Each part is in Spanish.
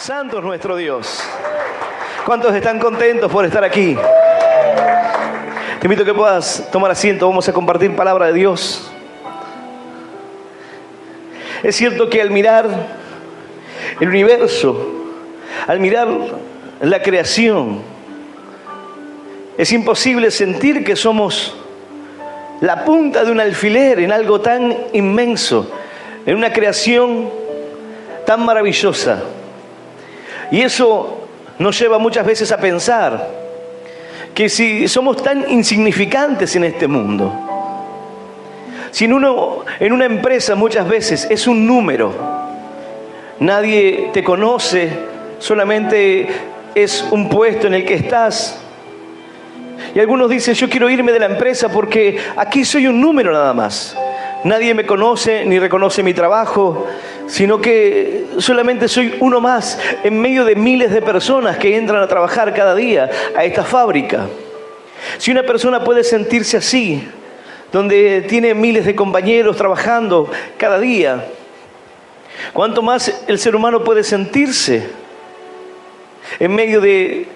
Santo es nuestro Dios. ¿Cuántos están contentos por estar aquí? Te invito a que puedas tomar asiento. Vamos a compartir palabra de Dios. Es cierto que al mirar el universo, al mirar la creación, es imposible sentir que somos la punta de un alfiler en algo tan inmenso, en una creación tan maravillosa. Y eso nos lleva muchas veces a pensar que si somos tan insignificantes en este mundo, si uno en una empresa muchas veces es un número, nadie te conoce, solamente es un puesto en el que estás. Y algunos dicen, yo quiero irme de la empresa porque aquí soy un número nada más. Nadie me conoce ni reconoce mi trabajo, sino que solamente soy uno más en medio de miles de personas que entran a trabajar cada día a esta fábrica. Si una persona puede sentirse así, donde tiene miles de compañeros trabajando cada día, ¿cuánto más el ser humano puede sentirse en medio de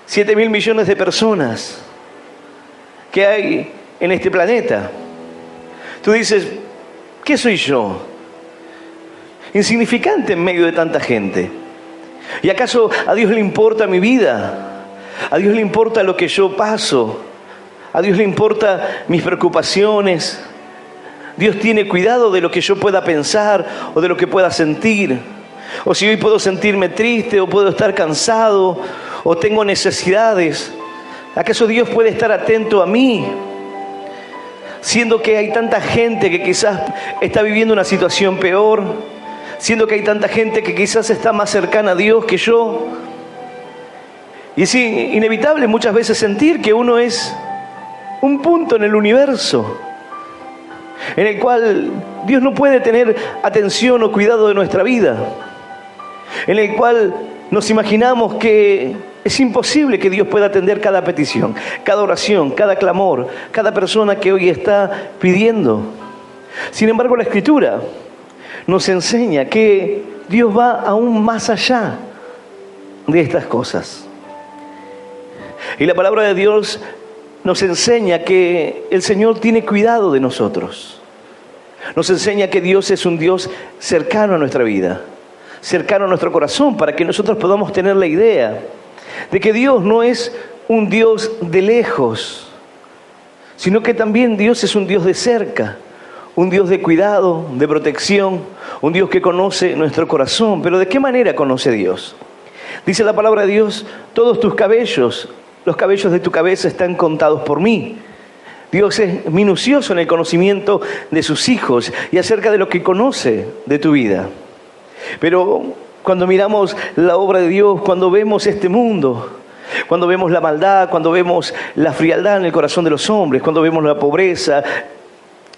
7.000 millones de personas que hay en este planeta? Tú dices, ¿qué soy yo? Insignificante en medio de tanta gente. ¿Y acaso a Dios le importa mi vida? ¿A Dios le importa lo que yo paso? ¿A Dios le importa mis preocupaciones? ¿Dios tiene cuidado de lo que yo pueda pensar o de lo que pueda sentir? ¿O si hoy puedo sentirme triste o puedo estar cansado o tengo necesidades? ¿Acaso Dios puede estar atento a mí? Siendo que hay tanta gente que quizás está viviendo una situación peor, siendo que hay tanta gente que quizás está más cercana a Dios que yo. Y es inevitable muchas veces sentir que uno es un punto en el universo, en el cual Dios no puede tener atención o cuidado de nuestra vida, en el cual nos imaginamos que es imposible que Dios pueda atender cada petición, cada oración, cada clamor, cada persona que hoy está pidiendo. Sin embargo, la Escritura nos enseña que Dios va aún más allá de estas cosas. Y la palabra de Dios nos enseña que el Señor tiene cuidado de nosotros. Nos enseña que Dios es un Dios cercano a nuestra vida, cercano a nuestro corazón, para que nosotros podamos tener la idea de que Dios no es un Dios de lejos, sino que también Dios es un Dios de cerca, un Dios de cuidado, de protección, un Dios que conoce nuestro corazón. Pero ¿de qué manera conoce Dios? Dice la palabra de Dios, todos tus cabellos, los cabellos de tu cabeza están contados por mí. Dios es minucioso en el conocimiento de sus hijos y acerca de lo que conoce de tu vida. Pero cuando miramos la obra de Dios, cuando vemos este mundo, cuando vemos la maldad, cuando vemos la frialdad en el corazón de los hombres, cuando vemos la pobreza,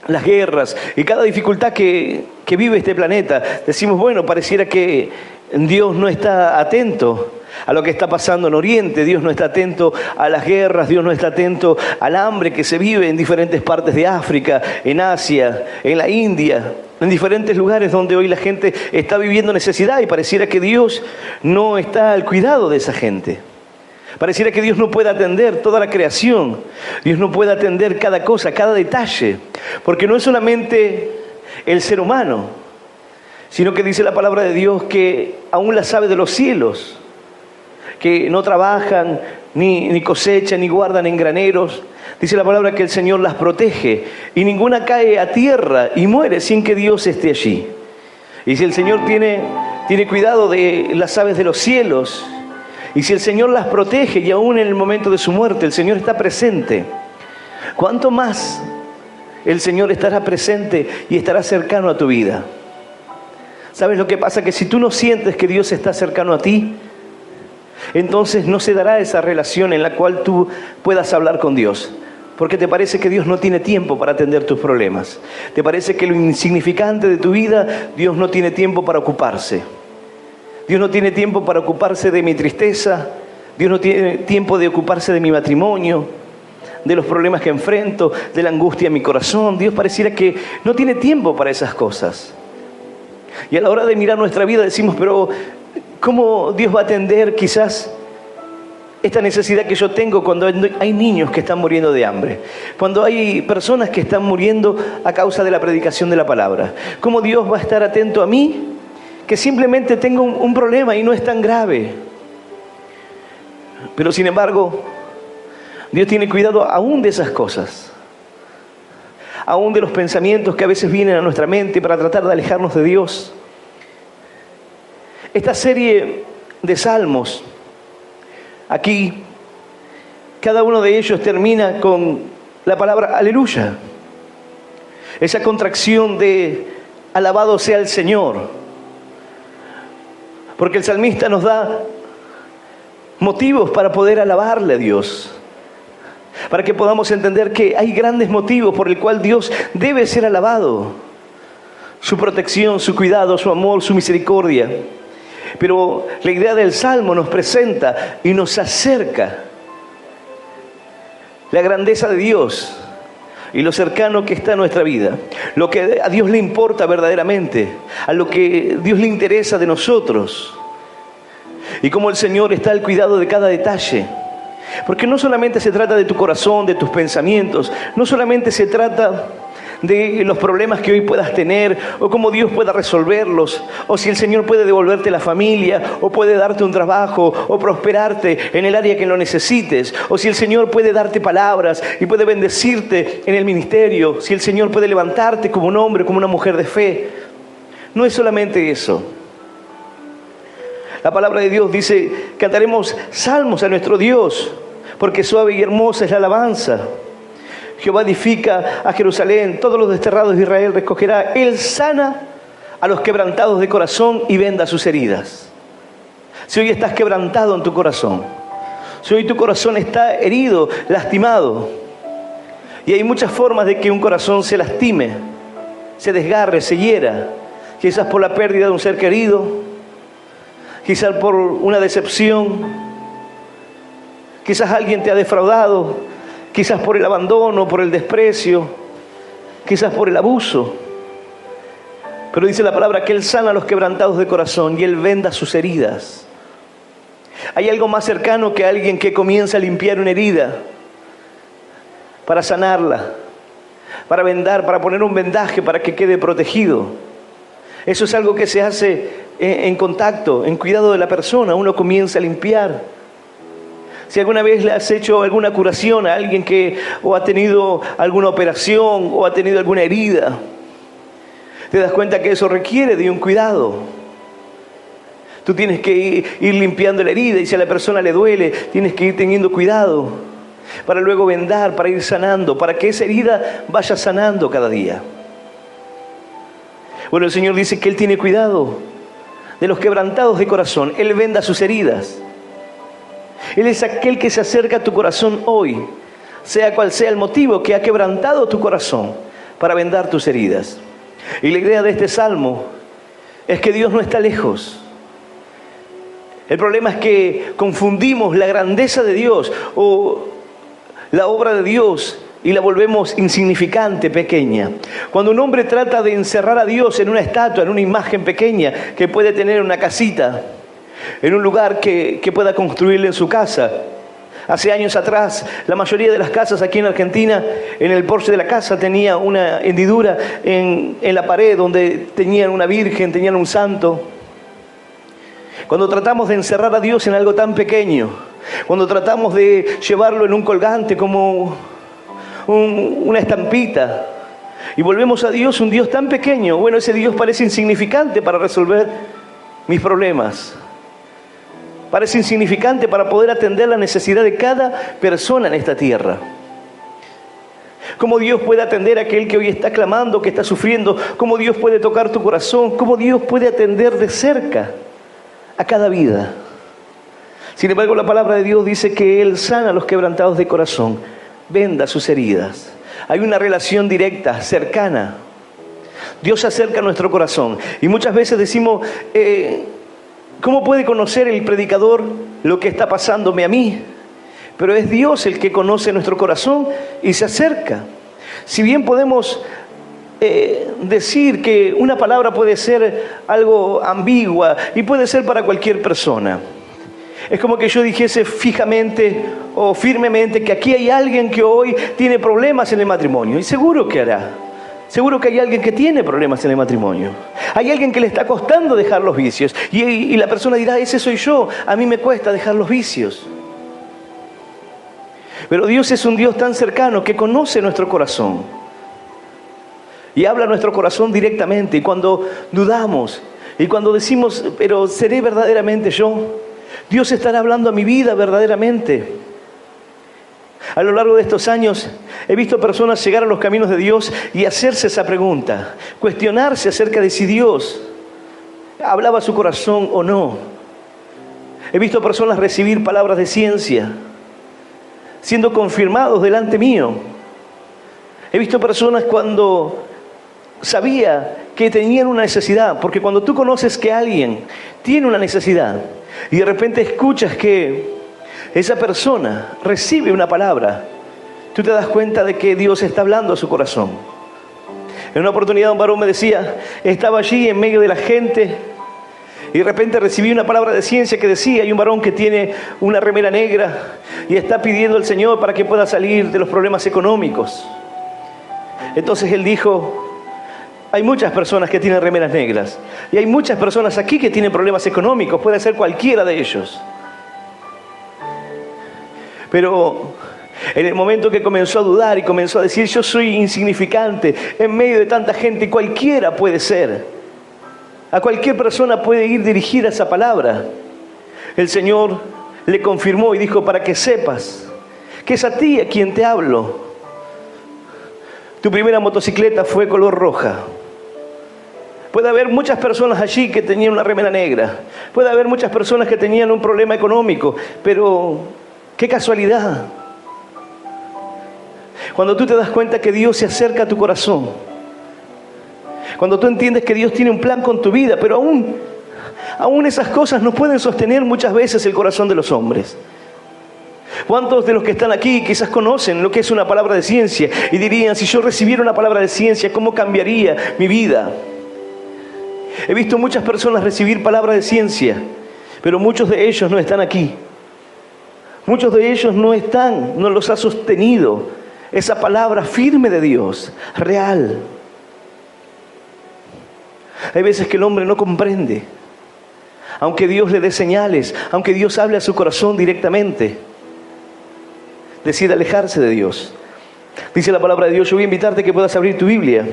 las guerras y cada dificultad que vive este planeta, decimos, bueno, pareciera que Dios no está atento a lo que está pasando en Oriente, Dios no está atento a las guerras, Dios no está atento al hambre que se vive en diferentes partes de África, en Asia, en la India, en diferentes lugares donde hoy la gente está viviendo necesidad y pareciera que Dios no está al cuidado de esa gente. Pareciera que Dios no puede atender toda la creación, Dios no puede atender cada cosa, cada detalle, porque no es solamente el ser humano, sino que dice la palabra de Dios que aún las aves de los cielos, que no trabajan, ni cosechan, ni guardan en graneros, dice la palabra que el Señor las protege y ninguna cae a tierra y muere sin que Dios esté allí. Y si el Señor tiene cuidado de las aves de los cielos, y si el Señor las protege y aún en el momento de su muerte el Señor está presente, ¿cuánto más el Señor estará presente y estará cercano a tu vida? ¿Sabes lo que pasa? Que si tú no sientes que Dios está cercano a ti, entonces no se dará esa relación en la cual tú puedas hablar con Dios. Porque te parece que Dios no tiene tiempo para atender tus problemas. Te parece que lo insignificante de tu vida, Dios no tiene tiempo para ocuparse. Dios no tiene tiempo para ocuparse de mi tristeza. Dios no tiene tiempo de ocuparse de mi matrimonio, de los problemas que enfrento, de la angustia en mi corazón. Dios pareciera que no tiene tiempo para esas cosas. Y a la hora de mirar nuestra vida decimos, pero ¿Cómo Dios va a atender quizás esta necesidad que yo tengo cuando hay niños que están muriendo de hambre? Cuando hay personas que están muriendo a causa de la predicación de la palabra. ¿Cómo Dios va a estar atento a mí? Que simplemente tengo un problema y no es tan grave. Pero sin embargo, Dios tiene cuidado aún de esas cosas. Aún de los pensamientos que a veces vienen a nuestra mente para tratar de alejarnos de Dios. Esta serie de salmos, aquí, cada uno de ellos termina con la palabra aleluya. Esa contracción de alabado sea el Señor. Porque el salmista nos da motivos para poder alabarle a Dios. Para que podamos entender que hay grandes motivos por el cual Dios debe ser alabado. Su protección, su cuidado, su amor, su misericordia. Pero la idea del Salmo nos presenta y nos acerca la grandeza de Dios y lo cercano que está a nuestra vida. Lo que a Dios le importa verdaderamente, a lo que Dios le interesa de nosotros. Y cómo el Señor está al cuidado de cada detalle. Porque no solamente se trata de tu corazón, de tus pensamientos, no solamente se trata de los problemas que hoy puedas tener, o cómo Dios pueda resolverlos, o si el Señor puede devolverte la familia, o puede darte un trabajo, o prosperarte en el área que lo necesites, o si el Señor puede darte palabras y puede bendecirte en el ministerio, si el Señor puede levantarte como un hombre, como una mujer de fe. No es solamente eso. La palabra de Dios dice: cantaremos salmos a nuestro Dios, porque suave y hermosa es la alabanza. Jehová edifica a Jerusalén, todos los desterrados de Israel recogerá. Él sana a los quebrantados de corazón y venda sus heridas. Si hoy estás quebrantado en tu corazón, si hoy tu corazón está herido, lastimado, y hay muchas formas de que un corazón se lastime, se desgarre, se hiera, quizás por la pérdida de un ser querido, quizás por una decepción, quizás alguien te ha defraudado, quizás por el abandono, por el desprecio, quizás por el abuso. Pero dice la palabra que Él sana a los quebrantados de corazón y Él venda sus heridas. ¿Hay algo más cercano que alguien que comienza a limpiar una herida para sanarla, para vendar, para poner un vendaje para que quede protegido? Eso es algo que se hace en contacto, en cuidado de la persona. Uno comienza a limpiar. Si alguna vez le has hecho alguna curación a alguien que o ha tenido alguna operación o ha tenido alguna herida, te das cuenta que eso requiere de un cuidado. Tú tienes que ir limpiando la herida, y si a la persona le duele, tienes que ir teniendo cuidado para luego vendar, para ir sanando, para que esa herida vaya sanando cada día. Bueno, el Señor dice que Él tiene cuidado de los quebrantados de corazón. Él venda sus heridas. Él es aquel que se acerca a tu corazón hoy, sea cual sea el motivo que ha quebrantado tu corazón, para vendar tus heridas. Y la idea de este salmo es que Dios no está lejos. El problema es que confundimos la grandeza de Dios o la obra de Dios y la volvemos insignificante, pequeña. Cuando un hombre trata de encerrar a Dios en una estatua, en una imagen pequeña que puede tener una casita, en un lugar que pueda construirle en su casa. Hace años atrás, la mayoría de las casas aquí en Argentina, en el porche de la casa tenía una hendidura en la pared donde tenían una virgen, tenían un santo. Cuando tratamos de encerrar a Dios en algo tan pequeño, cuando tratamos de llevarlo en un colgante como una estampita, y volvemos a Dios un Dios tan pequeño, bueno, ese Dios parece insignificante para resolver mis problemas. Parece insignificante para poder atender la necesidad de cada persona en esta tierra. ¿Cómo Dios puede atender a aquel que hoy está clamando, que está sufriendo? ¿Cómo Dios puede tocar tu corazón? ¿Cómo Dios puede atender de cerca a cada vida? Sin embargo, la palabra de Dios dice que Él sana a los quebrantados de corazón, venda sus heridas. Hay una relación directa, cercana. Dios se acerca a nuestro corazón. Y muchas veces decimos, ¿cómo puede conocer el predicador lo que está pasándome a mí? Pero es Dios el que conoce nuestro corazón y se acerca. Si bien podemos decir que una palabra puede ser algo ambigua y puede ser para cualquier persona. Es como que yo dijese fijamente o firmemente que aquí hay alguien que hoy tiene problemas en el matrimonio. Y seguro que hará. Seguro que hay alguien que tiene problemas en el matrimonio. Hay alguien que le está costando dejar los vicios. Y la persona dirá, ese soy yo, a mí me cuesta dejar los vicios. Pero Dios es un Dios tan cercano que conoce nuestro corazón. Y habla a nuestro corazón directamente. Y cuando dudamos, y cuando decimos, pero ¿seré verdaderamente yo? Dios estará hablando a mi vida verdaderamente. A lo largo de estos años he visto personas llegar a los caminos de Dios y hacerse esa pregunta, cuestionarse acerca de si Dios hablaba a su corazón o no. He visto personas recibir palabras de ciencia, siendo confirmados delante mío. He visto personas cuando sabía que tenían una necesidad, porque cuando tú conoces que alguien tiene una necesidad y de repente escuchas que esa persona recibe una palabra, tú te das cuenta de que Dios está hablando a su corazón. En una oportunidad un varón me decía, estaba allí en medio de la gente y de repente recibí una palabra de ciencia que decía, hay un varón que tiene una remera negra y está pidiendo al Señor para que pueda salir de los problemas económicos. Entonces él dijo, hay muchas personas que tienen remeras negras y hay muchas personas aquí que tienen problemas económicos, puede ser cualquiera de ellos. Pero en el momento que comenzó a dudar y comenzó a decir, yo soy insignificante en medio de tanta gente, cualquiera puede ser. A cualquier persona puede ir dirigida esa palabra. El Señor le confirmó y dijo, para que sepas que es a ti a quien te hablo. Tu primera motocicleta fue color roja. Puede haber muchas personas allí que tenían una remera negra. Puede haber muchas personas que tenían un problema económico, pero ¡qué casualidad! Cuando tú te das cuenta que Dios se acerca a tu corazón, cuando tú entiendes que Dios tiene un plan con tu vida, pero aún esas cosas no pueden sostener muchas veces el corazón de los hombres. ¿Cuántos de los que están aquí quizás conocen lo que es una palabra de ciencia y dirían, si yo recibiera una palabra de ciencia, ¿cómo cambiaría mi vida? He visto muchas personas recibir palabras de ciencia, pero muchos de ellos no están aquí. Muchos de ellos no los ha sostenido esa palabra firme de Dios, real. Hay veces que el hombre no comprende, aunque Dios le dé señales, aunque Dios hable a su corazón directamente, decide alejarse de Dios. Dice la palabra de Dios, yo voy a invitarte que puedas abrir tu Biblia.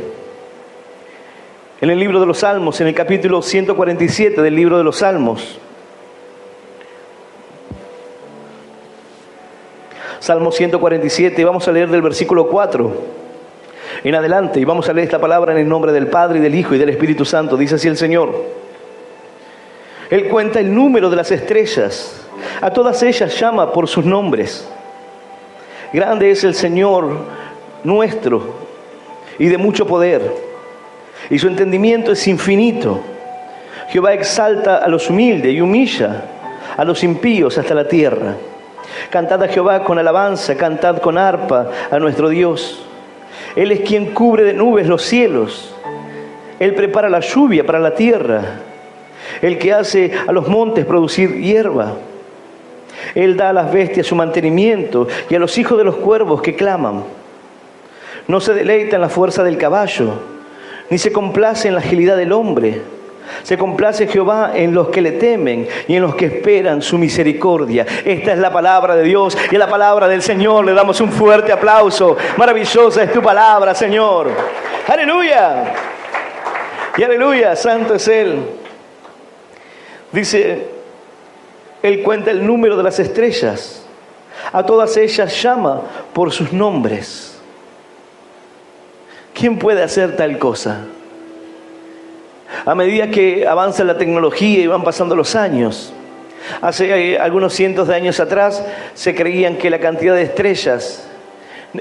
En el libro de los Salmos, en el capítulo 147 del libro de los Salmos. Salmo 147, vamos a leer del versículo 4 en adelante. Y vamos a leer esta palabra en el nombre del Padre, y del Hijo, y del Espíritu Santo. Dice así el Señor. Él cuenta el número de las estrellas. A todas ellas llama por sus nombres. Grande es el Señor nuestro, y de mucho poder. Y su entendimiento es infinito. Jehová exalta a los humildes y humilla a los impíos hasta la tierra. Cantad a Jehová con alabanza, cantad con arpa a nuestro Dios. Él es quien cubre de nubes los cielos. Él prepara la lluvia para la tierra. El que hace a los montes producir hierba. Él da a las bestias su mantenimiento y a los hijos de los cuervos que claman. No se deleita en la fuerza del caballo, ni se complace en la agilidad del hombre. Se complace Jehová en los que le temen y en los que esperan su misericordia. Esta es la palabra de Dios y a la palabra del Señor le damos un fuerte aplauso. Maravillosa es tu palabra, Señor. ¡Aleluya! Y aleluya, santo es Él. Dice, Él cuenta el número de las estrellas. A todas ellas llama por sus nombres. ¿Quién puede hacer tal cosa? A medida que avanza la tecnología y van pasando los años, hace algunos cientos de años atrás se creían que la cantidad de estrellas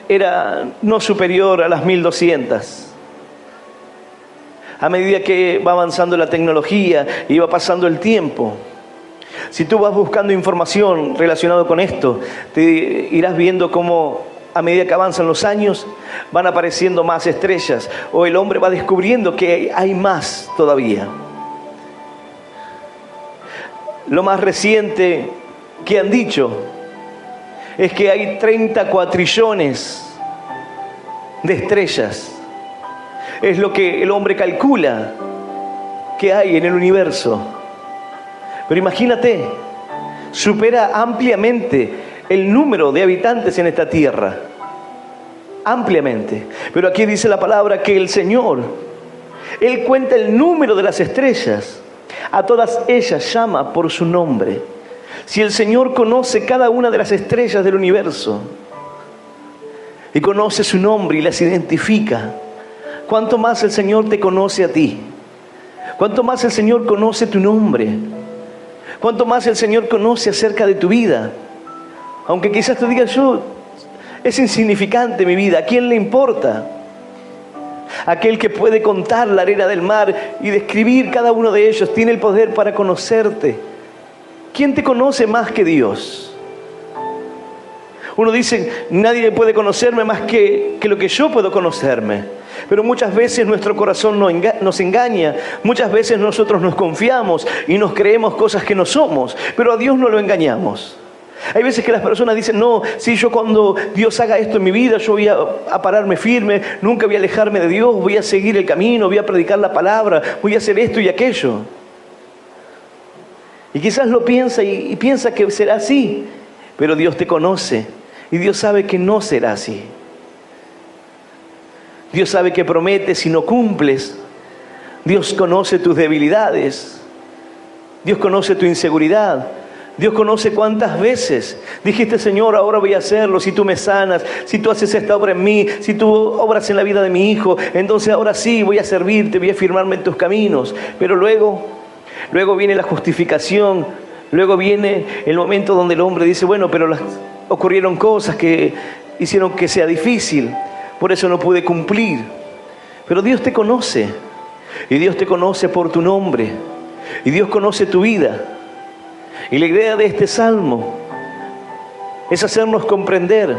era no superior a las 1200. A medida que va avanzando la tecnología y va pasando el tiempo, si tú vas buscando información relacionada con esto, te irás viendo cómo a medida que avanzan los años, van apareciendo más estrellas, o el hombre va descubriendo que hay más todavía. Lo más reciente que han dicho es que hay 30 cuatrillones de estrellas. Es lo que el hombre calcula que hay en el universo. Pero imagínate, supera ampliamente el número de habitantes en esta tierra. Ampliamente. Pero aquí dice la palabra que el Señor, Él cuenta el número de las estrellas. A todas ellas llama por su nombre. Si el Señor conoce cada una de las estrellas del universo y conoce su nombre y las identifica, ¿cuánto más el Señor te conoce a ti? ¿Cuánto más el Señor conoce tu nombre? ¿Cuánto más el Señor conoce acerca de tu vida? Aunque quizás te digas, es insignificante mi vida, ¿a quién le importa? Aquel que puede contar la arena del mar y describir cada uno de ellos tiene el poder para conocerte. ¿Quién te conoce más que Dios? Uno dice, nadie puede conocerme más que lo que yo puedo conocerme. Pero muchas veces nuestro corazón nos engaña. Muchas veces nosotros nos confiamos y nos creemos cosas que no somos. Pero a Dios no lo engañamos. Hay veces que las personas dicen, no, si yo cuando Dios haga esto en mi vida, yo voy a pararme firme, nunca voy a alejarme de Dios, voy a seguir el camino, voy a predicar la palabra, voy a hacer esto y aquello. Y quizás lo piensa y piensa que será así, pero Dios te conoce y Dios sabe que no será así. Dios sabe que prometes y no cumples. Dios conoce tus debilidades. Dios conoce tu inseguridad. Dios conoce cuántas veces dijiste, Señor, ahora voy a hacerlo, si tú me sanas, si tú haces esta obra en mí, si tú obras en la vida de mi hijo, entonces ahora sí voy a servirte, voy a firmarme en tus caminos. Pero luego viene la justificación, luego viene el momento donde el hombre dice, bueno, pero ocurrieron cosas que hicieron que sea difícil, por eso no pude cumplir. Pero Dios te conoce, y Dios te conoce por tu nombre, y Dios conoce tu vida. Y la idea de este salmo es hacernos comprender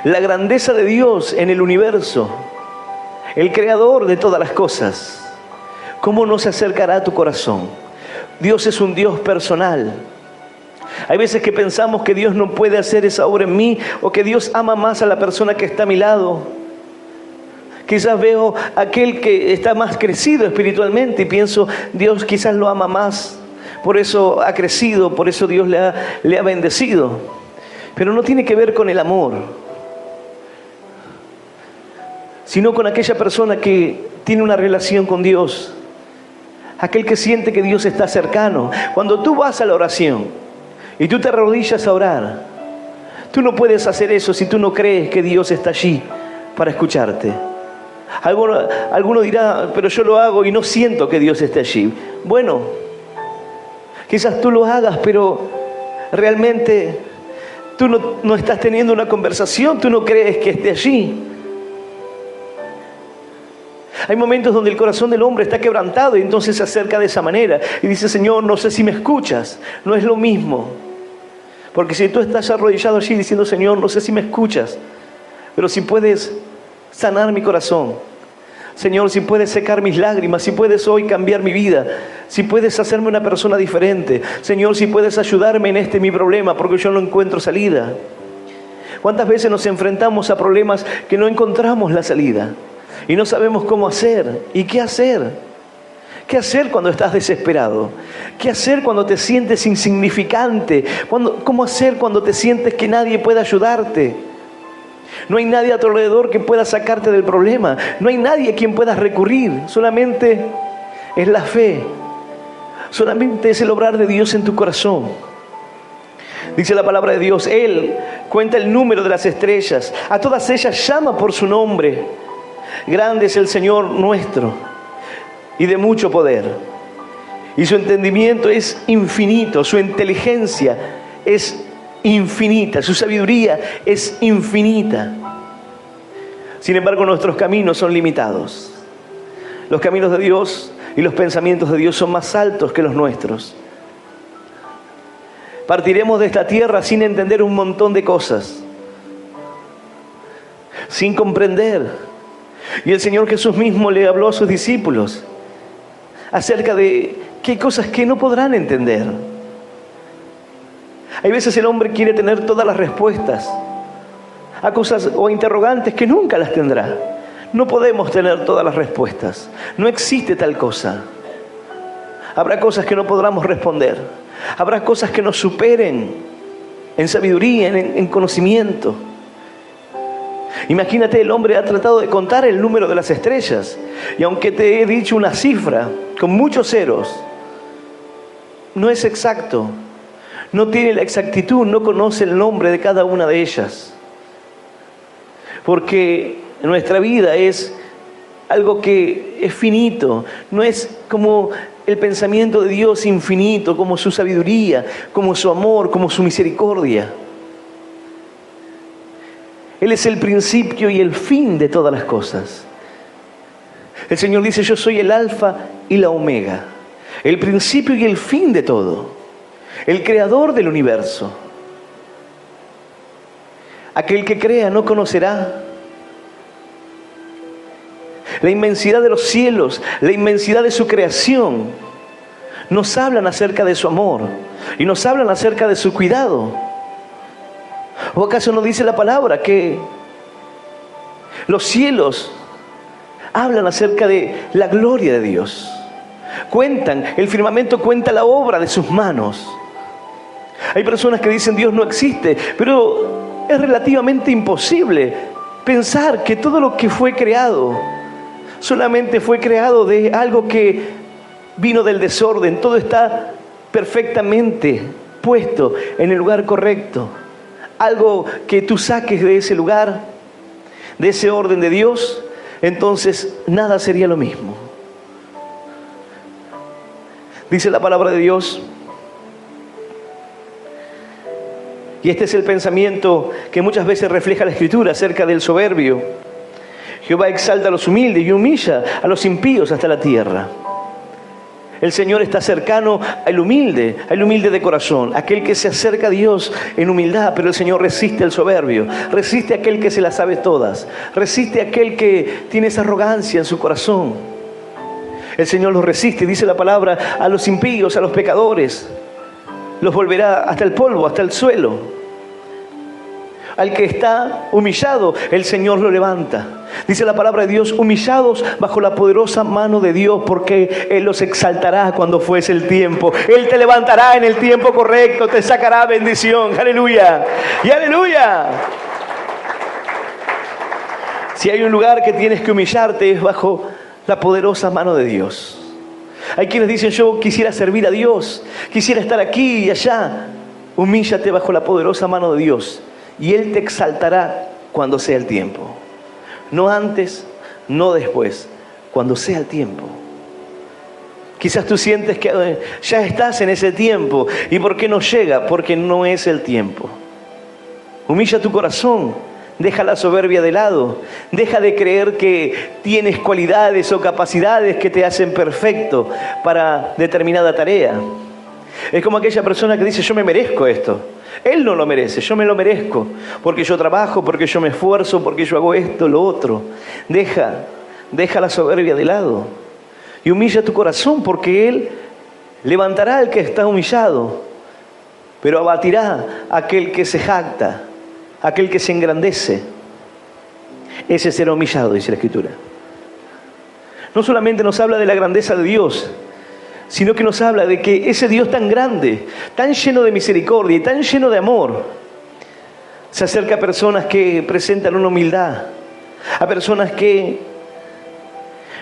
la grandeza de Dios en el universo, el creador de todas las cosas. ¿Cómo no se acercará a tu corazón? Dios es un Dios personal. Hay veces que pensamos que Dios no puede hacer esa obra en mí, o que Dios ama más a la persona que está a mi lado. Quizás veo a aquel que está más crecido espiritualmente y pienso, Dios quizás lo ama más. Por eso ha crecido, por eso Dios le ha bendecido. Pero no tiene que ver con el amor, sino con aquella persona que tiene una relación con Dios. Aquel que siente que Dios está cercano. Cuando tú vas a la oración y tú te arrodillas a orar, tú no puedes hacer eso si tú no crees que Dios está allí para escucharte. Alguno dirá, pero yo lo hago y no siento que Dios esté allí. Bueno, quizás tú lo hagas, pero realmente tú no estás teniendo una conversación, tú no crees que esté allí. Hay momentos donde el corazón del hombre está quebrantado y entonces se acerca de esa manera y dice, Señor, no sé si me escuchas. No es lo mismo. Porque si tú estás arrodillado allí diciendo, Señor, no sé si me escuchas, pero si puedes sanar mi corazón, Señor, si puedes secar mis lágrimas, si puedes hoy cambiar mi vida, si puedes hacerme una persona diferente, Señor, si puedes ayudarme en mi problema, porque yo no encuentro salida. ¿Cuántas veces nos enfrentamos a problemas que no encontramos la salida? Y no sabemos cómo hacer. ¿Y qué hacer? ¿Qué hacer cuando estás desesperado? ¿Qué hacer cuando te sientes insignificante? ¿Cómo hacer cuando te sientes que nadie puede ayudarte? No hay nadie a tu alrededor que pueda sacarte del problema. No hay nadie a quien puedas recurrir. Solamente es la fe. Solamente es el obrar de Dios en tu corazón. Dice la palabra de Dios, Él cuenta el número de las estrellas. A todas ellas llama por su nombre. Grande es el Señor nuestro y de mucho poder. Y su entendimiento es infinito. Su inteligencia es infinita, su sabiduría es infinita. Sin embargo, nuestros caminos son limitados. Los caminos de Dios y los pensamientos de Dios son más altos que los nuestros. Partiremos de esta tierra sin entender un montón de cosas. sin comprender. Y el Señor Jesús mismo le habló a sus discípulos acerca de que hay cosas que no podrán entender. Hay veces el hombre quiere tener todas las respuestas a cosas o interrogantes que nunca las tendrá. No podemos tener todas las respuestas. No existe tal cosa. Habrá cosas que no podamos responder. Habrá cosas que nos superen en sabiduría, en conocimiento. Imagínate, el hombre ha tratado de contar el número de las estrellas. Y aunque te he dicho una cifra con muchos ceros, no es exacto. No tiene la exactitud, no conoce el nombre de cada una de ellas. Porque nuestra vida es algo que es finito, no es como el pensamiento de Dios infinito, como su sabiduría, como su amor, como su misericordia. Él es el principio y el fin de todas las cosas. El Señor dice: yo soy el alfa y la omega, el principio y el fin de todo, el creador del universo. Aquel que crea no conocerá. La inmensidad de los cielos, la inmensidad de su creación, nos hablan acerca de su amor y nos hablan acerca de su cuidado. ¿O acaso no dice la palabra que los cielos hablan acerca de la gloria de Dios? Cuentan, el firmamento cuenta la obra de sus manos. Hay personas que dicen Dios no existe, pero es relativamente imposible pensar que todo lo que fue creado solamente fue creado de algo que vino del desorden. Todo está perfectamente puesto en el lugar correcto. Algo que tú saques de ese lugar, de ese orden de Dios, entonces nada sería lo mismo. Dice la palabra de Dios, y este es el pensamiento que muchas veces refleja la Escritura acerca del soberbio. Jehová exalta a los humildes y humilla a los impíos hasta la tierra. El Señor está cercano al humilde de corazón, aquel que se acerca a Dios en humildad, pero el Señor resiste al soberbio, resiste a aquel que se las sabe todas, resiste a aquel que tiene esa arrogancia en su corazón. El Señor los resiste, dice la palabra, a los impíos, a los pecadores, los volverá hasta el polvo, hasta el suelo. Al que está humillado, el Señor lo levanta. Dice la palabra de Dios: humillados bajo la poderosa mano de Dios, porque Él los exaltará cuando fuese el tiempo. Él te levantará en el tiempo correcto, te sacará bendición. ¡Aleluya! ¡Y aleluya! Si hay un lugar que tienes que humillarte, es bajo la poderosa mano de Dios. Hay quienes dicen: yo quisiera servir a Dios, quisiera estar aquí y allá. Humíllate bajo la poderosa mano de Dios y Él te exaltará cuando sea el tiempo. No antes, no después, cuando sea el tiempo. Quizás tú sientes que ya estás en ese tiempo. ¿Y por qué no llega? Porque no es el tiempo. Humilla tu corazón. Deja la soberbia de lado. Deja de creer que tienes cualidades o capacidades que te hacen perfecto para determinada tarea. Es como aquella persona que dice: yo me merezco esto. Él no lo merece, yo me lo merezco, porque yo trabajo, porque yo me esfuerzo, porque yo hago esto, lo otro. Deja la soberbia de lado y humilla tu corazón, porque Él levantará al que está humillado, pero abatirá a aquel que se jacta, aquel que se engrandece. Ese será humillado, dice la Escritura. No solamente nos habla de la grandeza de Dios, sino que nos habla de que ese Dios tan grande, tan lleno de misericordia y tan lleno de amor, se acerca a personas que presentan una humildad, a personas que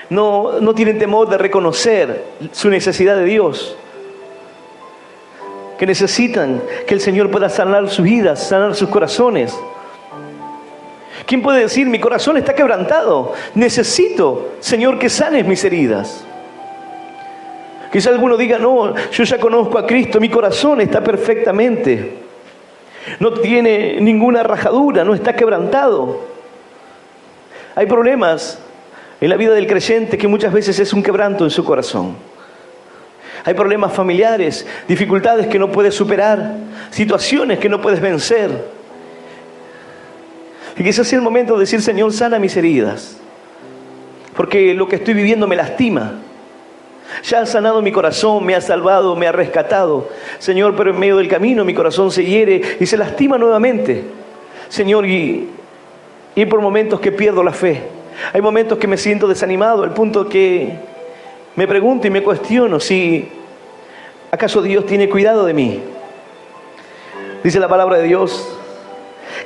no tienen temor de reconocer su necesidad de Dios, que necesitan que el Señor pueda sanar sus vidas, sanar sus corazones. ¿Quién puede decir: mi corazón está quebrantado, necesito, Señor, que sanes mis heridas? Quizá alguno diga: no, yo ya conozco a Cristo, mi corazón está perfectamente, no tiene ninguna rajadura, no está quebrantado. Hay problemas en la vida del creyente que muchas veces es un quebranto en su corazón. Hay problemas familiares, dificultades que no puedes superar, situaciones que no puedes vencer. Y quizás sea el momento de decir, Señor, sana mis heridas, porque lo que estoy viviendo me lastima. Ya has sanado mi corazón, me has salvado, me has rescatado, Señor, pero en medio del camino mi corazón se hiere y se lastima nuevamente, Señor, y por momentos que pierdo la fe. Hay momentos que me siento desanimado, al punto que me pregunto y me cuestiono si ¿acaso Dios tiene cuidado de mí? Dice la palabra de Dios: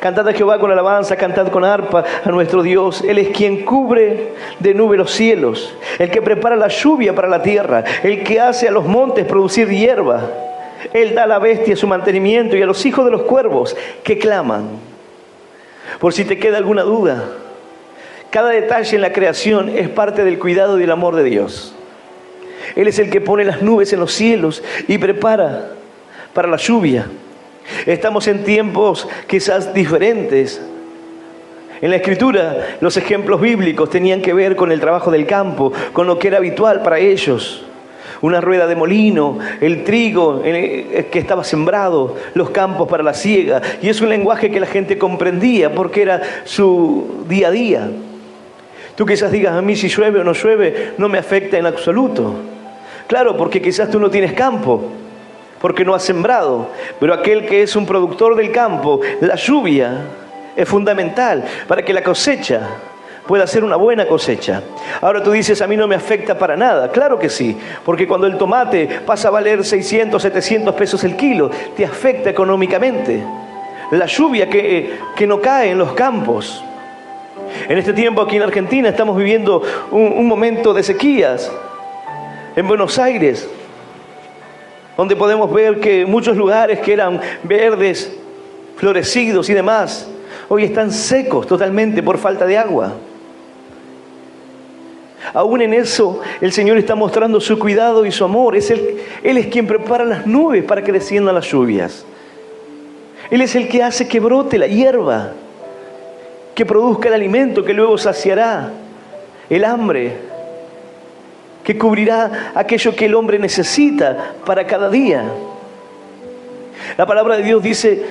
cantad a Jehová con alabanza, cantad con arpa a nuestro Dios. Él es quien cubre de nube los cielos, el que prepara la lluvia para la tierra, el que hace a los montes producir hierba. Él da a la bestia su mantenimiento y a los hijos de los cuervos que claman. Por si te queda alguna duda, cada detalle en la creación es parte del cuidado y del amor de Dios. Él es el que pone las nubes en los cielos y prepara para la lluvia. Estamos en tiempos quizás diferentes. En la Escritura, los ejemplos bíblicos tenían que ver con el trabajo del campo, con lo que era habitual para ellos. Una rueda de molino, el trigo que estaba sembrado, los campos para la siega. Y es un lenguaje que la gente comprendía porque era su día a día. Tú quizás digas, a mí si llueve o no llueve, no me afecta en absoluto. Claro, porque quizás tú no tienes campo, porque no has sembrado. Pero aquel que es un productor del campo, la lluvia es fundamental para que la cosecha pueda ser una buena cosecha. Ahora tú dices, a mí no me afecta para nada. Claro que sí, porque cuando el tomate pasa a valer 600, 700 pesos el kilo, te afecta económicamente. La lluvia que no cae en los campos. En este tiempo aquí en Argentina estamos viviendo un momento de sequías. En Buenos Aires, donde podemos ver que muchos lugares que eran verdes, florecidos y demás, hoy están secos totalmente por falta de agua. Aún en eso, el Señor está mostrando su cuidado y su amor. Él es quien prepara las nubes para que desciendan las lluvias. Él es el que hace que brote la hierba, que produzca el alimento que luego saciará el hambre, que cubrirá aquello que el hombre necesita para cada día. La palabra de Dios dice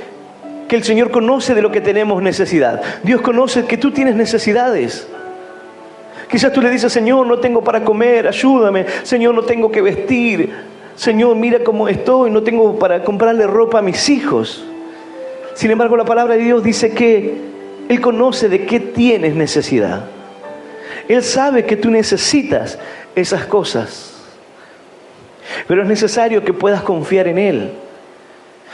que el Señor conoce de lo que tenemos necesidad. Dios conoce que tú tienes necesidades. Quizás tú le dices, Señor, no tengo para comer, ayúdame. Señor, no tengo que vestir. Señor, mira cómo estoy, no tengo para comprarle ropa a mis hijos. Sin embargo, la palabra de Dios dice que Él conoce de qué tienes necesidad. Él sabe que tú necesitas esas cosas. Pero es necesario que puedas confiar en Él.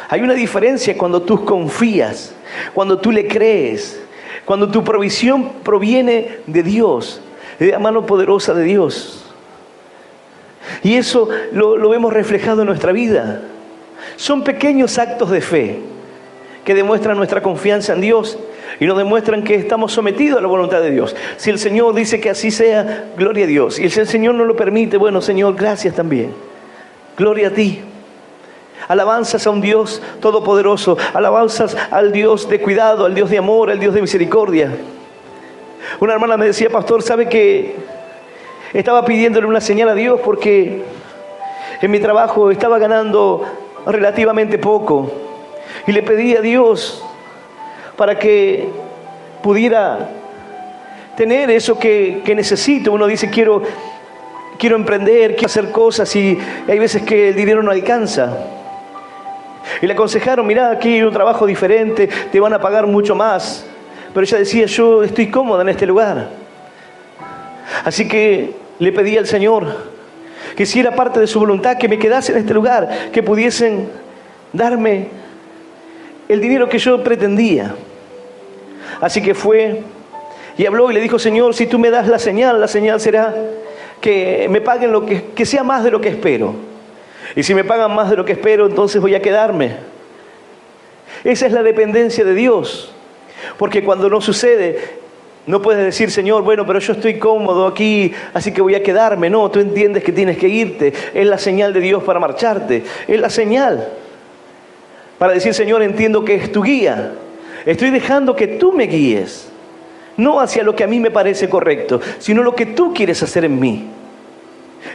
Hay una diferencia cuando tú confías, cuando tú le crees, cuando tu provisión proviene de Dios, de la mano poderosa de Dios. Y eso lo vemos reflejado en nuestra vida. Son pequeños actos de fe que demuestran nuestra confianza en Dios y nos demuestran que estamos sometidos a la voluntad de Dios. Si el Señor dice que así sea, gloria a Dios. Y si el Señor no lo permite, bueno, Señor, gracias también. Gloria a ti. Alabanzas a un Dios todopoderoso. Alabanzas al Dios de cuidado, al Dios de amor, al Dios de misericordia. Una hermana me decía, pastor, ¿sabe que estaba pidiéndole una señal a Dios porque en mi trabajo estaba ganando relativamente poco? Y le pedí a Dios para que pudiera tener eso que necesito. Uno dice, quiero emprender, quiero hacer cosas, y hay veces que el dinero no alcanza. Y le aconsejaron, mirá, aquí hay un trabajo diferente, te van a pagar mucho más. Pero ella decía, yo estoy cómoda en este lugar. Así que le pedí al Señor que si era parte de su voluntad, que me quedase en este lugar, que pudiesen darme el dinero que yo pretendía. Así que fue y habló y le dijo, Señor, si tú me das la señal será que me paguen que sea más de lo que espero. Y si me pagan más de lo que espero, entonces voy a quedarme. Esa es la dependencia de Dios. Porque cuando no sucede, no puedes decir, Señor, bueno, pero yo estoy cómodo aquí, así que voy a quedarme. No, tú entiendes que tienes que irte. Es la señal de Dios para marcharte. Es la señal para decir, Señor, entiendo que es tu guía. Estoy dejando que tú me guíes. No hacia lo que a mí me parece correcto, sino lo que tú quieres hacer en mí.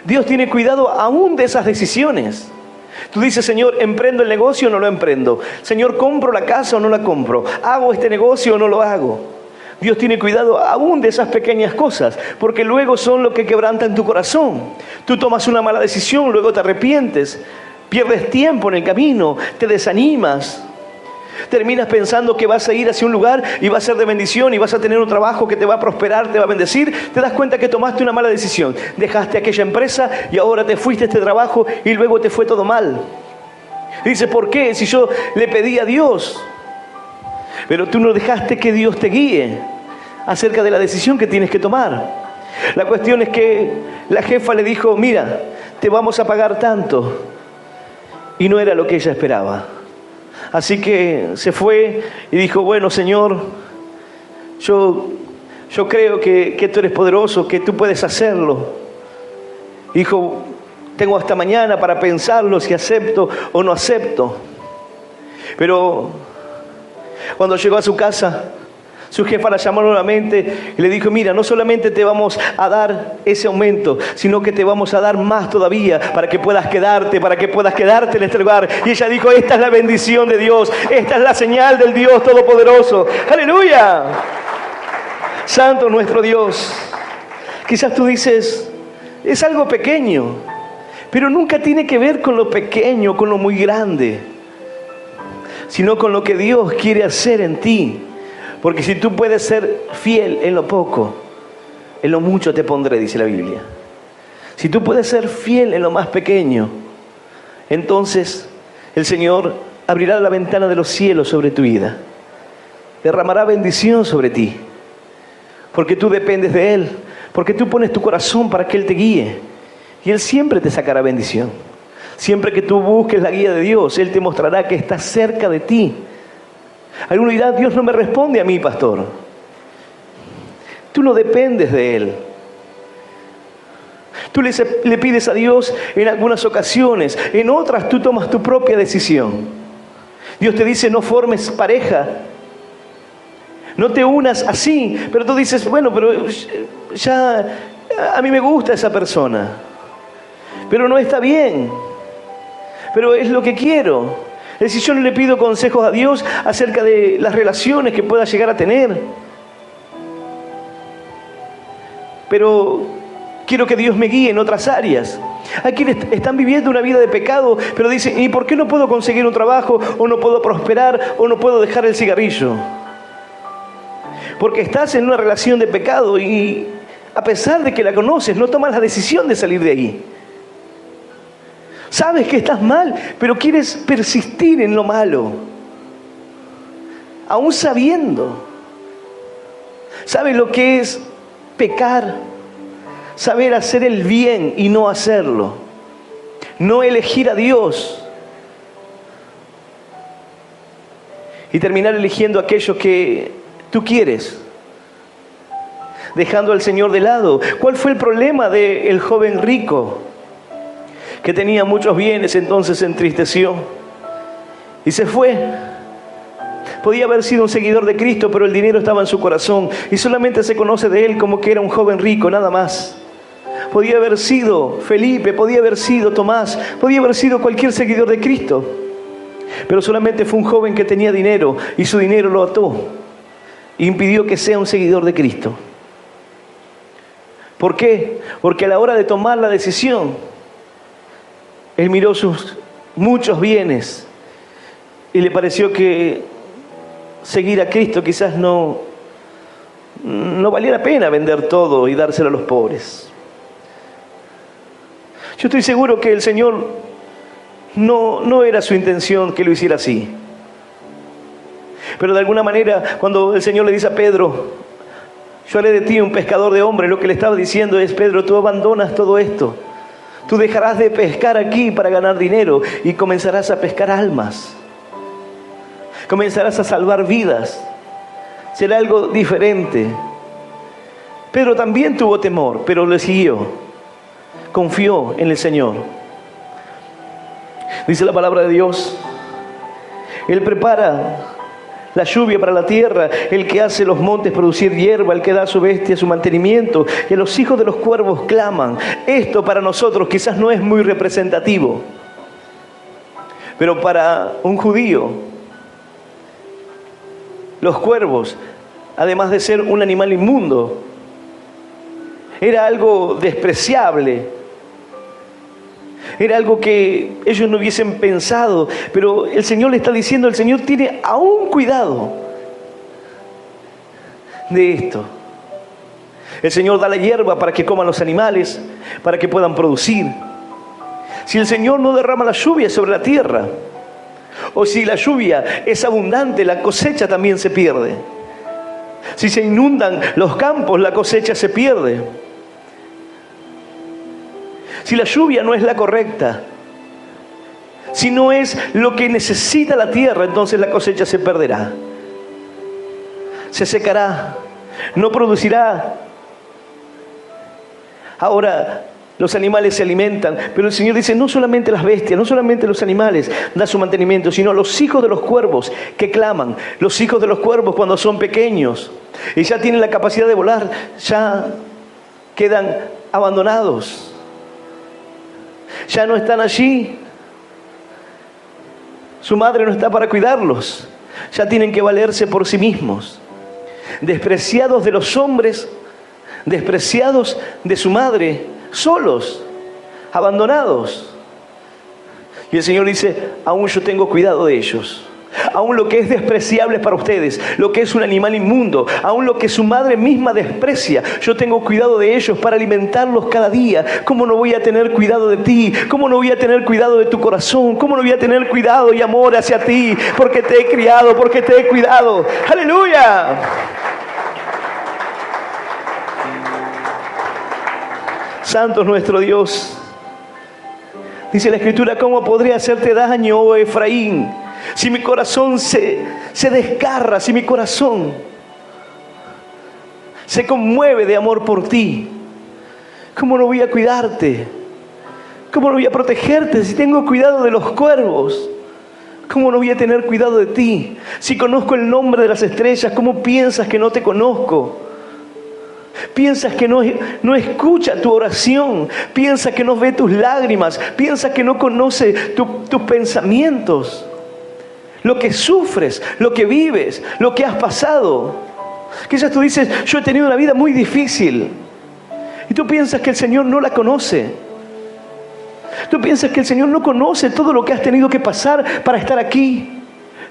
Dios tiene cuidado aún de esas decisiones. Tú dices, Señor, ¿emprendo el negocio o no lo emprendo? Señor, ¿compro la casa o no la compro? ¿Hago este negocio o no lo hago? Dios tiene cuidado aún de esas pequeñas cosas, porque luego son lo que quebrantan tu corazón. Tú tomas una mala decisión, luego te arrepientes, pierdes tiempo en el camino, te desanimas. Terminas pensando que vas a ir hacia un lugar y va a ser de bendición y vas a tener un trabajo que te va a prosperar, te va a bendecir. Te das cuenta que tomaste una mala decisión. Dejaste aquella empresa y ahora te fuiste a este trabajo y luego te fue todo mal. Y dices, ¿por qué? Si yo le pedí a Dios. Pero tú no dejaste que Dios te guíe acerca de la decisión que tienes que tomar. La cuestión es que la jefa le dijo, mira, te vamos a pagar tanto. Y no era lo que ella esperaba. Así que se fue y dijo, bueno, Señor, yo creo que tú eres poderoso, que tú puedes hacerlo. Dijo, tengo hasta mañana para pensarlo, si acepto o no acepto. Pero cuando llegó a su casa, su jefa la llamó nuevamente y le dijo, mira, no solamente te vamos a dar ese aumento, sino que te vamos a dar más todavía para que puedas quedarte en este lugar. Y ella dijo, esta es la bendición de Dios, esta es la señal del Dios Todopoderoso. ¡Aleluya! Santo nuestro Dios. Quizás tú dices, es algo pequeño, pero nunca tiene que ver con lo pequeño, con lo muy grande, sino con lo que Dios quiere hacer en ti. Porque si tú puedes ser fiel en lo poco, en lo mucho te pondré, dice la Biblia. Si tú puedes ser fiel en lo más pequeño, entonces el Señor abrirá la ventana de los cielos sobre tu vida. Derramará bendición sobre ti. Porque tú dependes de Él. Porque tú pones tu corazón para que Él te guíe. Y Él siempre te sacará bendición. Siempre que tú busques la guía de Dios, Él te mostrará que está cerca de ti. Alguno dirá, Dios no me responde a mí, pastor. Tú no dependes de Él. Tú le pides a Dios en algunas ocasiones, en otras tú tomas tu propia decisión. Dios te dice, no formes pareja, no te unas así, pero tú dices, bueno, pero ya a mí me gusta esa persona, pero no está bien, pero es lo que quiero. Es decir, yo no le pido consejos a Dios acerca de las relaciones que pueda llegar a tener. Pero quiero que Dios me guíe en otras áreas. Hay quienes están viviendo una vida de pecado, pero dicen, ¿y por qué no puedo conseguir un trabajo? ¿O no puedo prosperar? ¿O no puedo dejar el cigarrillo? Porque estás en una relación de pecado y a pesar de que la conoces, no tomas la decisión de salir de ahí. Sabes que estás mal, pero quieres persistir en lo malo. Aún sabiendo. ¿Sabes lo que es pecar? Saber hacer el bien y no hacerlo. No elegir a Dios. Y terminar eligiendo aquello que tú quieres. Dejando al Señor de lado. ¿Cuál fue el problema del joven rico? Que tenía muchos bienes, entonces se entristeció y se fue. Podía haber sido un seguidor de Cristo, pero el dinero estaba en su corazón y solamente se conoce de él como que era un joven rico, nada más. Podía haber sido Felipe, podía haber sido Tomás, podía haber sido cualquier seguidor de Cristo, pero solamente fue un joven que tenía dinero y su dinero lo ató e impidió que sea un seguidor de Cristo. ¿Por qué? Porque a la hora de tomar la decisión, él miró sus muchos bienes y le pareció que seguir a Cristo quizás no valía la pena vender todo y dárselo a los pobres. Yo estoy seguro que el Señor no era su intención que lo hiciera así. Pero de alguna manera, cuando el Señor le dice a Pedro, yo haré de ti un pescador de hombres, lo que le estaba diciendo es, Pedro, tú abandonas todo esto. Tú dejarás de pescar aquí para ganar dinero y comenzarás a pescar almas. Comenzarás a salvar vidas. Será algo diferente. Pedro también tuvo temor, pero lo siguió. Confió en el Señor. Dice la palabra de Dios. Él prepara la lluvia para la tierra, el que hace los montes producir hierba, el que da a su bestia su mantenimiento, y a los hijos de los cuervos claman. Esto para nosotros quizás no es muy representativo, Pero para un judío, los cuervos, además de ser un animal inmundo, era algo despreciable. Era algo que ellos no hubiesen pensado. Pero el Señor le está diciendo, el Señor tiene aún cuidado de esto. El Señor da la hierba para que coman los animales, para que puedan producir. Si el Señor no derrama la lluvia sobre la tierra, o si la lluvia es abundante, la cosecha también se pierde. Si se inundan los campos, la cosecha se pierde. Si la lluvia no es la correcta, si no es lo que necesita la tierra, entonces la cosecha se perderá. Se secará, no producirá. Ahora, los animales se alimentan, pero el Señor dice, no solamente las bestias, no solamente los animales da su mantenimiento, sino los hijos de los cuervos que claman. Los hijos de los cuervos cuando son pequeños y ya tienen la capacidad de volar, ya quedan abandonados. Ya no están allí. Su madre no está para cuidarlos. Ya tienen que valerse por sí mismos. Despreciados de los hombres, despreciados de su madre, solos, abandonados. Y el Señor dice, aún yo tengo cuidado de ellos. Aún lo que es despreciable para ustedes, lo que es un animal inmundo, aún lo que su madre misma desprecia, yo tengo cuidado de ellos para alimentarlos cada día. ¿Cómo no voy a tener cuidado de ti? ¿Cómo no voy a tener cuidado de tu corazón? ¿Cómo no voy a tener cuidado y amor hacia ti? Porque te he criado, porque te he cuidado. ¡Aleluya! Santo es nuestro Dios. Dice la Escritura, ¿cómo podría hacerte daño, oh Efraín? Si mi corazón se desgarra, si mi corazón se conmueve de amor por ti, ¿cómo no voy a cuidarte? ¿Cómo no voy a protegerte si tengo cuidado de los cuervos? ¿Cómo no voy a tener cuidado de ti? Si conozco el nombre de las estrellas, ¿cómo piensas que no te conozco? Piensas que no escucha tu oración, piensas que no ve tus lágrimas, piensas que no conoce tus pensamientos, lo que sufres, lo que vives, lo que has pasado. Quizás tú dices, yo he tenido una vida muy difícil, y tú piensas que el Señor no la conoce. Tú piensas que el Señor no conoce todo lo que has tenido que pasar para estar aquí,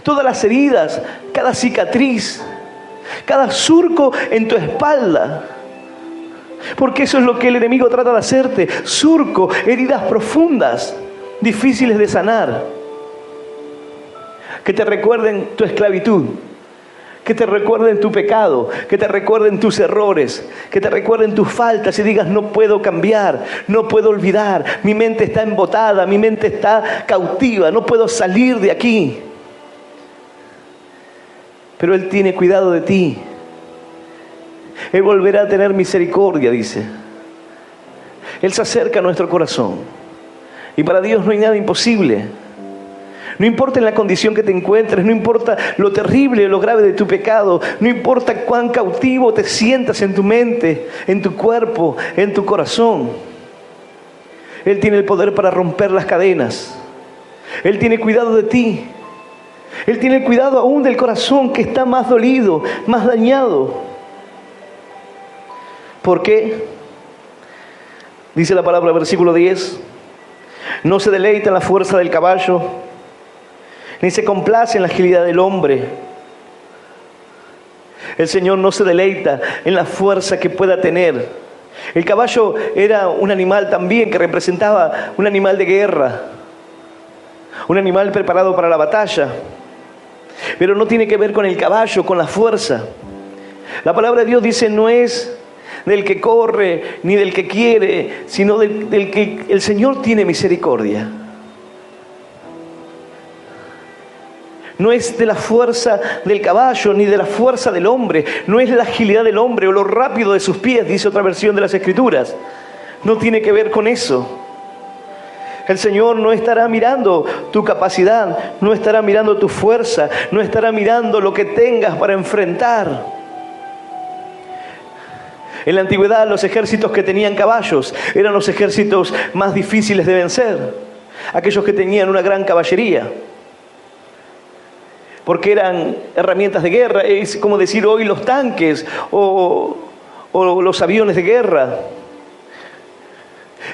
todas las heridas, cada cicatriz, cada surco en tu espalda. Porque eso es lo que el enemigo trata de hacerte. Surco, heridas profundas, difíciles de sanar. Que te recuerden tu esclavitud. Que te recuerden tu pecado. Que te recuerden tus errores. Que te recuerden tus faltas y digas, no puedo cambiar, no puedo olvidar. Mi mente está embotada, mi mente está cautiva, no puedo salir de aquí. Pero Él tiene cuidado de ti. Él volverá a tener misericordia, dice. Él se acerca a nuestro corazón. Y para Dios no hay nada imposible. No importa en la condición que te encuentres, no importa lo terrible o lo grave de tu pecado, no importa cuán cautivo te sientas en tu mente, en tu cuerpo, en tu corazón. Él tiene el poder para romper las cadenas. Él tiene cuidado de ti. Él tiene cuidado aún del corazón que está más dolido, más dañado. ¿Por qué? Dice la palabra, versículo 10. No se deleita en la fuerza del caballo, ni se complace en la agilidad del hombre. El Señor no se deleita en la fuerza que pueda tener. El caballo era un animal también que representaba un animal de guerra, un animal preparado para la batalla. Pero no tiene que ver con el caballo, con la fuerza. La palabra de Dios dice, no es del que corre ni del que quiere, sino del que el Señor tiene misericordia. No es de la fuerza del caballo ni de la fuerza del hombre, no es la agilidad del hombre o lo rápido de sus pies, dice otra versión de las Escrituras. No tiene que ver con eso. El Señor no estará mirando tu capacidad, no estará mirando tu fuerza, no estará mirando lo que tengas para enfrentar. En la antigüedad los ejércitos que tenían caballos eran los ejércitos más difíciles de vencer. aquellos que tenían una gran caballería, porque eran herramientas de guerra. Es como decir hoy los tanques o los aviones de guerra.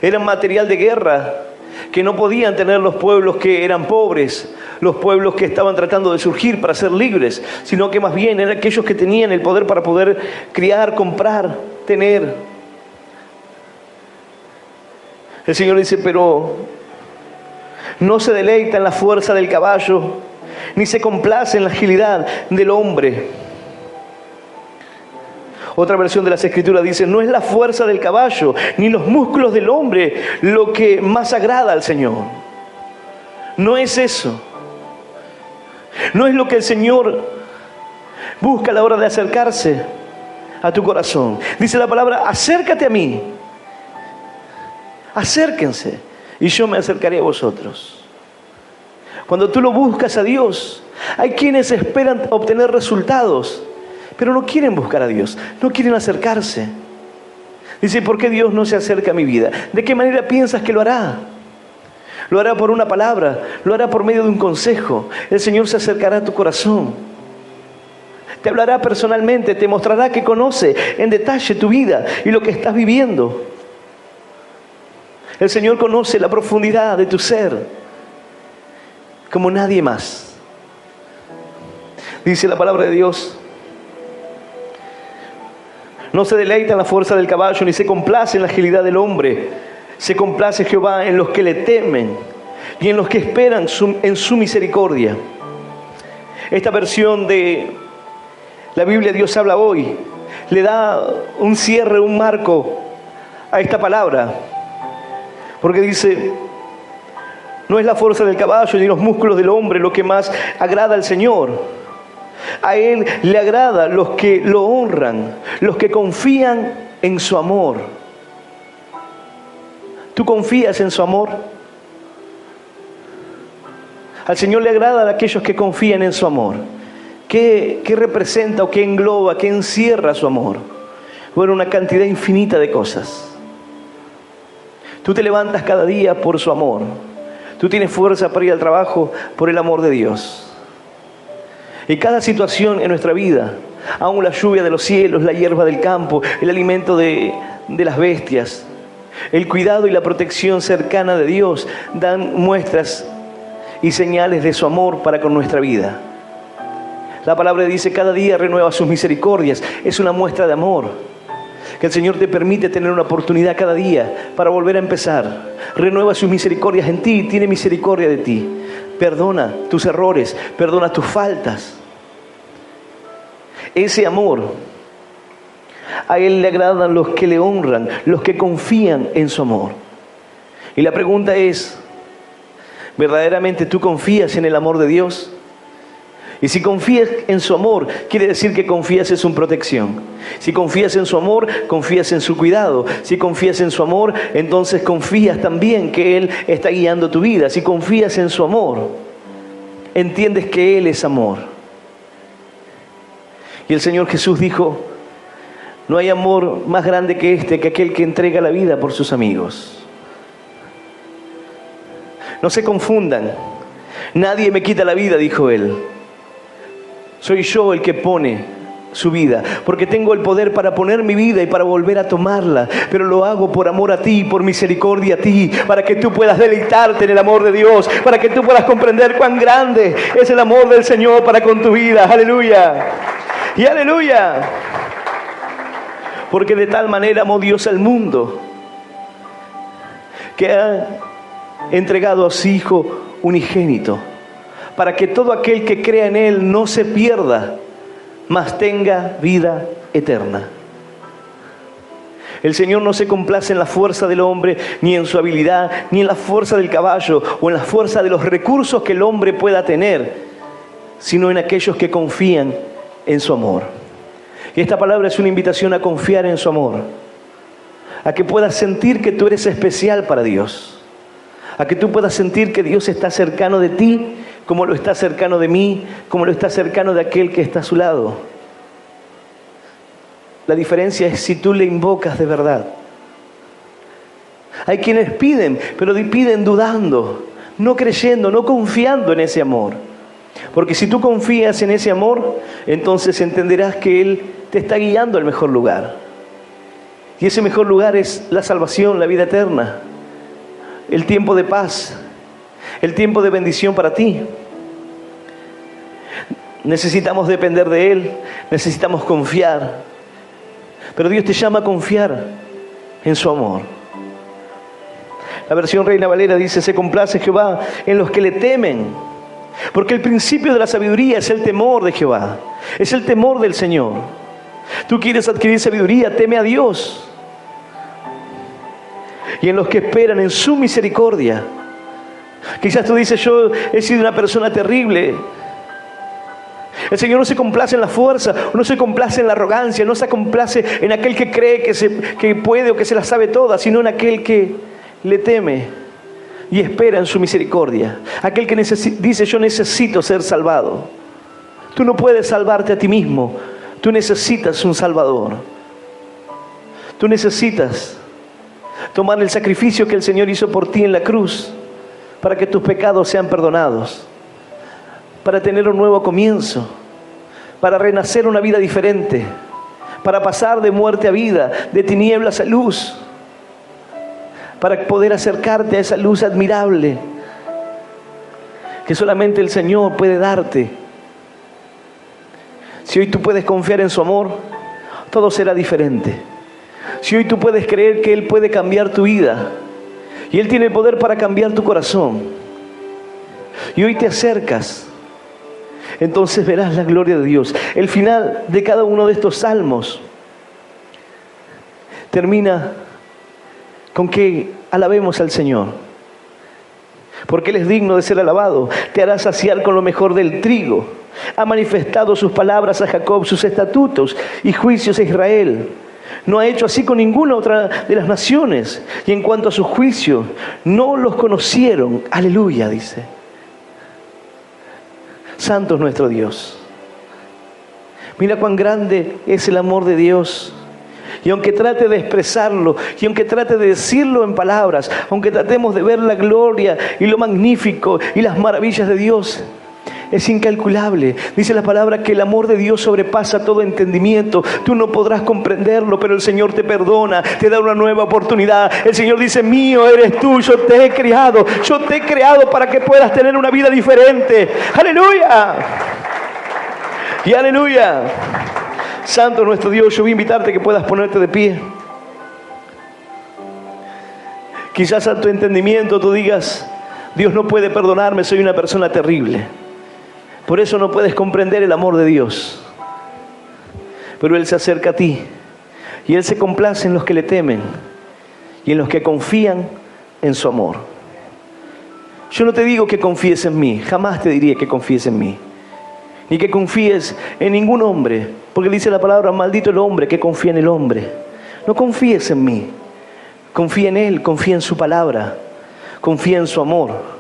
Eran material de guerra que no podían tener los pueblos que eran pobres, los pueblos que estaban tratando de surgir para ser libres, sino que más bien eran aquellos que tenían el poder para poder criar, comprar, tener. El Señor dice, pero no se deleita en la fuerza del caballo, ni se complace en la agilidad del hombre. Otra versión de las Escrituras dice, no es la fuerza del caballo, ni los músculos del hombre lo que más agrada al Señor. No es eso. No es lo que el Señor busca a la hora de acercarse a tu corazón. Dice la palabra, acércate a mí. Acérquense y yo me acercaré a vosotros. Cuando tú lo buscas a Dios, hay quienes esperan obtener resultados, pero no quieren buscar a Dios, no quieren acercarse. Dice, ¿por qué Dios no se acerca a mi vida? ¿De qué manera piensas que lo hará? Lo hará por una palabra, lo hará por medio de un consejo. El Señor se acercará a tu corazón. Te hablará personalmente, te mostrará que conoce en detalle tu vida y lo que estás viviendo. El Señor conoce la profundidad de tu ser como nadie más. Dice la palabra de Dios, no se deleita en la fuerza del caballo, ni se complace en la agilidad del hombre. Se complace Jehová en los que le temen y en los que esperan en su misericordia. Esta versión de la Biblia Dios habla hoy le da un cierre, un marco a esta palabra. Porque dice, no es la fuerza del caballo ni los músculos del hombre lo que más agrada al Señor. A Él le agrada los que lo honran, los que confían en su amor. ¿Tú confías en su amor? Al Señor le agrada a aquellos que confían en su amor. ¿Qué representa o qué engloba, qué encierra su amor? Bueno, una cantidad infinita de cosas. Tú te levantas cada día por su amor. Tú tienes fuerza para ir al trabajo por el amor de Dios. Y cada situación en nuestra vida, aún la lluvia de los cielos, la hierba del campo, el alimento de las bestias, el cuidado y la protección cercana de Dios, dan muestras y señales de su amor para con nuestra vida. La palabra dice, cada día renueva sus misericordias. Es una muestra de amor. Que el Señor te permite tener una oportunidad cada día para volver a empezar. Renueva sus misericordias en ti, tiene misericordia de ti. Perdona tus errores, perdona tus faltas. Ese amor, a Él le agradan los que le honran, los que confían en su amor. Y la pregunta es, ¿verdaderamente tú confías en el amor de Dios? Y si confías en su amor, quiere decir que confías en su protección. Si confías en su amor, confías en su cuidado. Si confías en su amor, entonces confías también que Él está guiando tu vida. Si confías en su amor, entiendes que Él es amor. Y el Señor Jesús dijo, no hay amor más grande que este, que aquel que entrega la vida por sus amigos. No se confundan. Nadie me quita la vida, dijo Él. Soy yo el que pone su vida, porque tengo el poder para poner mi vida y para volver a tomarla, pero lo hago por amor a ti, por misericordia a ti, para que tú puedas deleitarte en el amor de Dios, para que tú puedas comprender cuán grande es el amor del Señor para con tu vida. Aleluya y aleluya. Porque de tal manera amó Dios al mundo, que ha entregado a su Hijo unigénito, para que todo aquel que crea en Él no se pierda, mas tenga vida eterna. El Señor no se complace en la fuerza del hombre, ni en su habilidad, ni en la fuerza del caballo, o en la fuerza de los recursos que el hombre pueda tener, sino en aquellos que confían en su amor. Y esta palabra es una invitación a confiar en su amor, a que puedas sentir que tú eres especial para Dios, a que tú puedas sentir que Dios está cercano de ti, como lo está cercano de mí, como lo está cercano de aquel que está a su lado. La diferencia es si tú le invocas de verdad. Hay quienes piden, pero piden dudando. no creyendo, no confiando en ese amor. Porque si tú confías en ese amor, entonces entenderás que Él te está guiando al mejor lugar. Y ese mejor lugar es la salvación, la vida eterna, el tiempo de paz, el tiempo de bendición para ti. Necesitamos depender de Él, necesitamos confiar. Pero Dios te llama a confiar en su amor. La versión Reina Valera dice: se complace Jehová en los que le temen. Porque el principio de la sabiduría es el temor de Jehová, es el temor del Señor. Tú quieres adquirir sabiduría, teme a Dios. Y en los que esperan en su misericordia. Quizás tú dices: yo he sido una persona terrible. El Señor no se complace en la fuerza, no se complace en la arrogancia, no se complace en aquel que cree que puede o que se la sabe toda, sino en aquel que le teme y espera en su misericordia. Aquel que dice: yo necesito ser salvado. Tú no puedes salvarte a ti mismo. Tú necesitas un Salvador. Tú necesitas tomar el sacrificio que el Señor hizo por ti en la cruz para que tus pecados sean perdonados, para tener un nuevo comienzo, para renacer una vida diferente, para pasar de muerte a vida, de tinieblas a luz, para poder acercarte a esa luz admirable que solamente el Señor puede darte. Si hoy tú puedes confiar en su amor, todo será diferente. Si hoy tú puedes creer que Él puede cambiar tu vida y Él tiene el poder para cambiar tu corazón, y hoy te acercas, entonces verás la gloria de Dios. El final de cada uno de estos salmos termina con que alabemos al Señor, porque Él es digno de ser alabado. Te hará saciar con lo mejor del trigo. Ha manifestado sus palabras a Jacob, sus estatutos y juicios a Israel. No ha hecho así con ninguna otra de las naciones. Y en cuanto a sus juicios, no los conocieron. Aleluya, dice. Santo es nuestro Dios. Mira cuán grande es el amor de Dios. Y aunque trate de expresarlo, y aunque trate de decirlo en palabras, aunque tratemos de ver la gloria y lo magnífico y las maravillas de Dios, es incalculable. Dice la palabra que el amor de Dios sobrepasa todo entendimiento. Tú no podrás comprenderlo, pero el Señor te perdona, te da una nueva oportunidad. El Señor dice: mío eres tú, yo te he creado. Yo te he creado para que puedas tener una vida diferente. ¡Aleluya! Y aleluya. Santo nuestro Dios. Yo voy a invitarte a que puedas ponerte de pie. Quizás a tu entendimiento tú digas: Dios no puede perdonarme, soy una persona terrible. Por eso no puedes comprender el amor de Dios. Pero Él se acerca a ti y Él se complace en los que le temen y en los que confían en su amor. Yo no te digo que confíes en mí, jamás te diría que confíes en mí, ni que confíes en ningún hombre, porque dice la palabra: maldito el hombre que confía en el hombre. No confíes en mí, confía en Él, confía en su palabra, confía en su amor.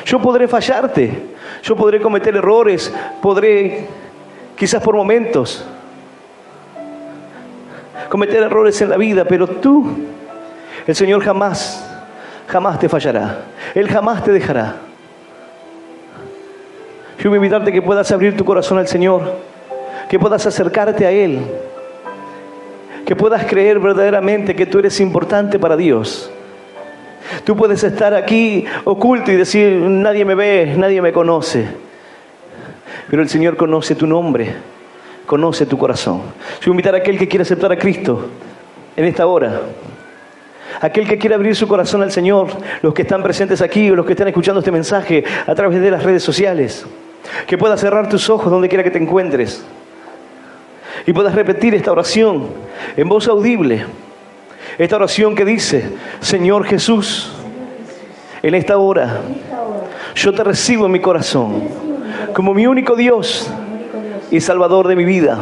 Yo podré fallarte, yo podré cometer errores, podré, quizás por momentos, cometer errores en la vida, pero tú, el Señor jamás te fallará. Él jamás te dejará. Yo voy a invitarte a que puedas abrir tu corazón al Señor, que puedas acercarte a Él, que puedas creer verdaderamente que tú eres importante para Dios. Tú puedes estar aquí oculto y decir: nadie me ve, nadie me conoce. Pero el Señor conoce tu nombre, conoce tu corazón. Yo voy a invitar a aquel que quiere aceptar a Cristo en esta hora, aquel que quiere abrir su corazón al Señor, los que están presentes aquí o los que están escuchando este mensaje a través de las redes sociales, que puedas cerrar tus ojos donde quiera que te encuentres y puedas repetir esta oración en voz audible. Esta oración que dice: Señor Jesús, en esta hora yo te recibo en mi corazón como mi único Dios y Salvador de mi vida.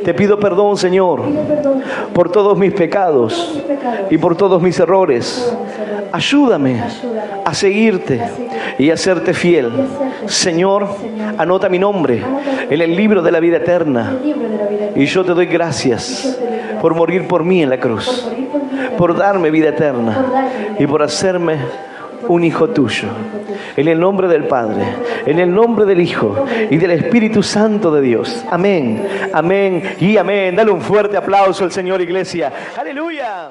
Te pido perdón, Señor, por todos mis pecados y por todos mis errores. Ayúdame a seguirte y a serte fiel. Señor, anota mi nombre en el libro de la vida eterna. Y yo te doy gracias por morir por mí en la cruz, por darme vida eterna y por hacerme un hijo tuyo. En el nombre del Padre, en el nombre del Hijo y del Espíritu Santo de Dios. Amén, amén y amén. Dale un fuerte aplauso al Señor, iglesia. ¡Aleluya!